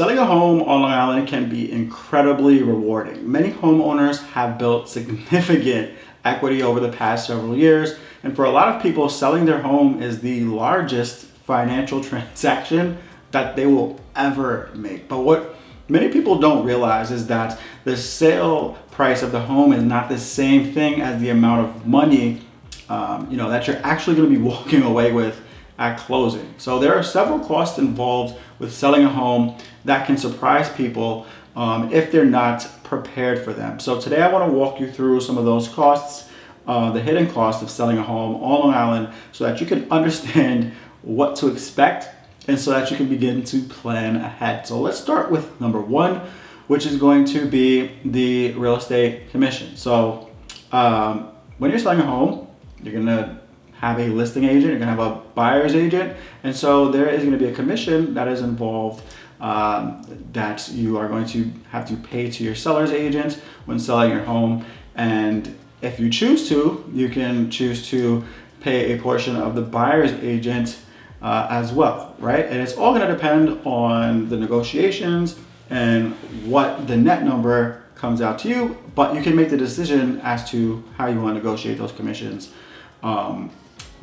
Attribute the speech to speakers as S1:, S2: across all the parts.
S1: Selling a home on Long Island can be incredibly rewarding. Many homeowners have built significant equity over the past several years, and for a lot of people, selling their home is the largest financial transaction that they will ever make. But what many people don't realize is that the sale price of the home is not the same thing as the amount of money that you're actually going to be walking away with at closing. So there are several costs involved with selling a home that can surprise people if they're not prepared for them. So today I want to walk you through some of those costs, the hidden cost of selling a home on Long Island, so that you can understand what to expect and so that you can begin to plan ahead. So let's start with number one, which is going to be the real estate commission. So when you're selling a home, you're going to have a listing agent, you're gonna have a buyer's agent, and so there is gonna be a commission that is involved that you are going to have to pay to your seller's agent when selling your home. And if you choose to, you can choose to pay a portion of the buyer's agent as well, right? And it's all gonna depend on the negotiations and what the net number comes out to you, but you can make the decision as to how you wanna negotiate those commissions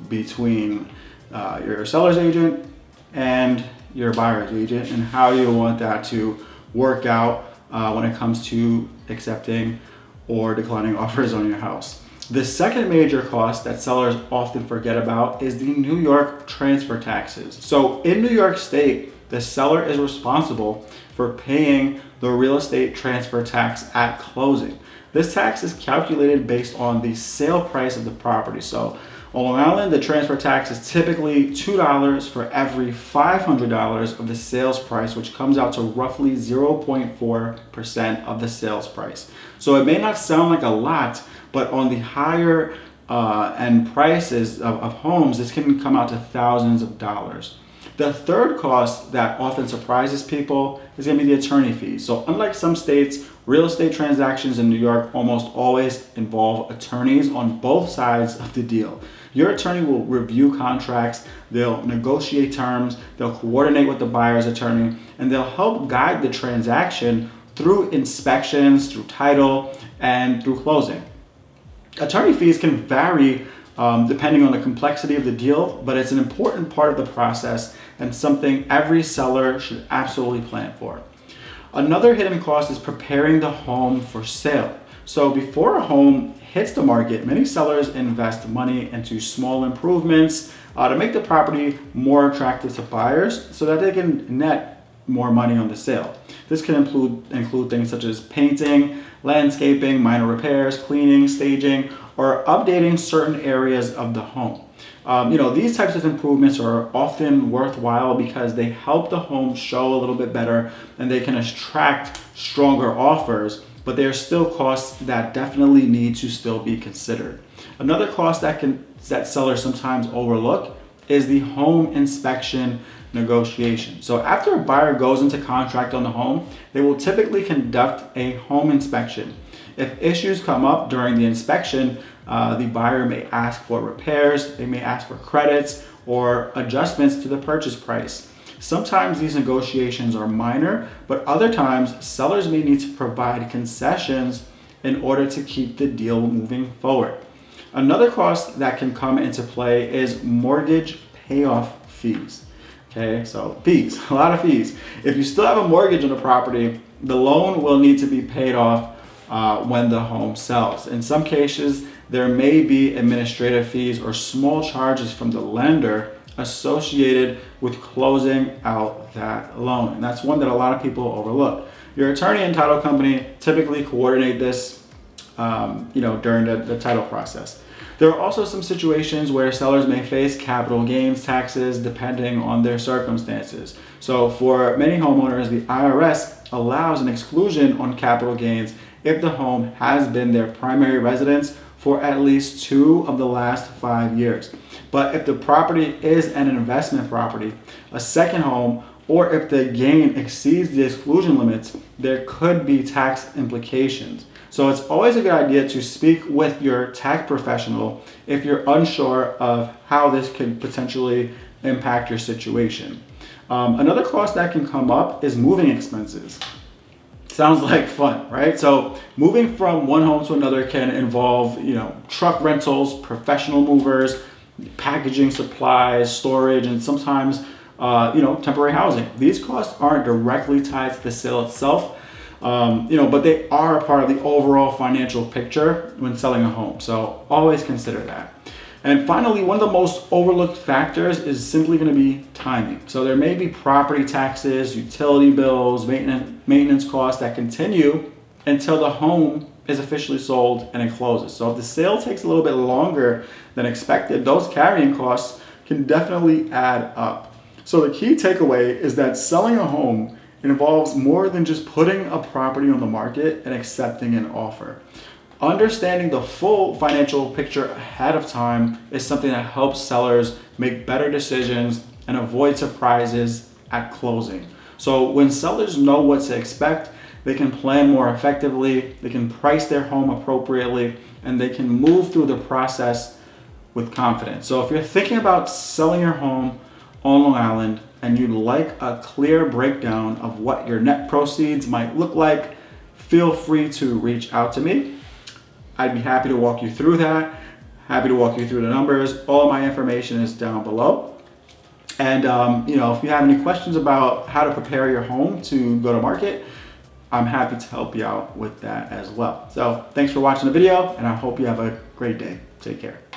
S1: between your seller's agent and your buyer's agent, and how you want that to work out when it comes to accepting or declining offers on your house. The second major cost that sellers often forget about is the New York transfer taxes. So in New York State, the seller is responsible for paying the real estate transfer tax at closing. This tax is calculated based on the sale price of the property. So on Long Island, the transfer tax is typically $2 for every $500 of the sales price, which comes out to roughly 0.4% of the sales price. So it may not sound like a lot, but on the higher end prices of homes, this can come out to thousands of dollars. The third cost that often surprises people is going to be the attorney fees. So unlike some states, real estate transactions in New York almost always involve attorneys on both sides of the deal. Your attorney will review contracts, they'll negotiate terms, they'll coordinate with the buyer's attorney, and they'll help guide the transaction through inspections, through title, and through closing. Attorney fees can vary depending on the complexity of the deal, but it's an important part of the process and something every seller should absolutely plan for. Another hidden cost is preparing the home for sale. So before a home hits the market, many sellers invest money into small improvements to make the property more attractive to buyers so that they can net more money on the sale. This can include things such as painting, landscaping, minor repairs, cleaning, staging, or updating certain areas of the home. These types of improvements are often worthwhile because they help the home show a little bit better and they can attract stronger offers, but there are still costs that definitely need to still be considered. Another cost that sellers sometimes overlook is the home inspection negotiation. So after a buyer goes into contract on the home, they will typically conduct a home inspection. If issues come up during the inspection, the buyer may ask for repairs, they may ask for credits or adjustments to the purchase price. Sometimes these negotiations are minor, but other times sellers may need to provide concessions in order to keep the deal moving forward. Another cost that can come into play is mortgage payoff fees. Okay, so fees, a lot of fees. If you still have a mortgage on the property, the loan will need to be paid off when the home sells. In some cases, there may be administrative fees or small charges from the lender associated with closing out that loan. And that's one that a lot of people overlook. Your attorney and title company typically coordinate this during the title process. There are also some situations where sellers may face capital gains taxes depending on their circumstances. So for many homeowners, the IRS allows an exclusion on capital gains if the home has been their primary residence for at least 2 of the last 5 years. But if the property is an investment property, a second home, or if the gain exceeds the exclusion limits, there could be tax implications. So it's always a good idea to speak with your tax professional if you're unsure of how this could potentially impact your situation. Another cost that can come up is moving expenses. Sounds like fun, right? So moving from one home to another can involve, truck rentals, professional movers, packaging supplies, storage, and sometimes, temporary housing. These costs aren't directly tied to the sale itself, but they are a part of the overall financial picture when selling a home. So always consider that. And finally, one of the most overlooked factors is simply going to be timing. So there may be property taxes, utility bills, maintenance costs that continue until the home is officially sold and it closes. So if the sale takes a little bit longer than expected, those carrying costs can definitely add up. So the key takeaway is that selling a home involves more than just putting a property on the market and accepting an offer. Understanding the full financial picture ahead of time is something that helps sellers make better decisions and avoid surprises at closing. So when sellers know what to expect, they can plan more effectively, they can price their home appropriately, and they can move through the process with confidence. So if you're thinking about selling your home on Long Island and you'd like a clear breakdown of what your net proceeds might look like, feel free to reach out to me. I'd be happy to walk you through that, happy to walk you through the numbers. All my information is down below. And if you have any questions about how to prepare your home to go to market, I'm happy to help you out with that as well. So thanks for watching the video, and I hope you have a great day. Take care.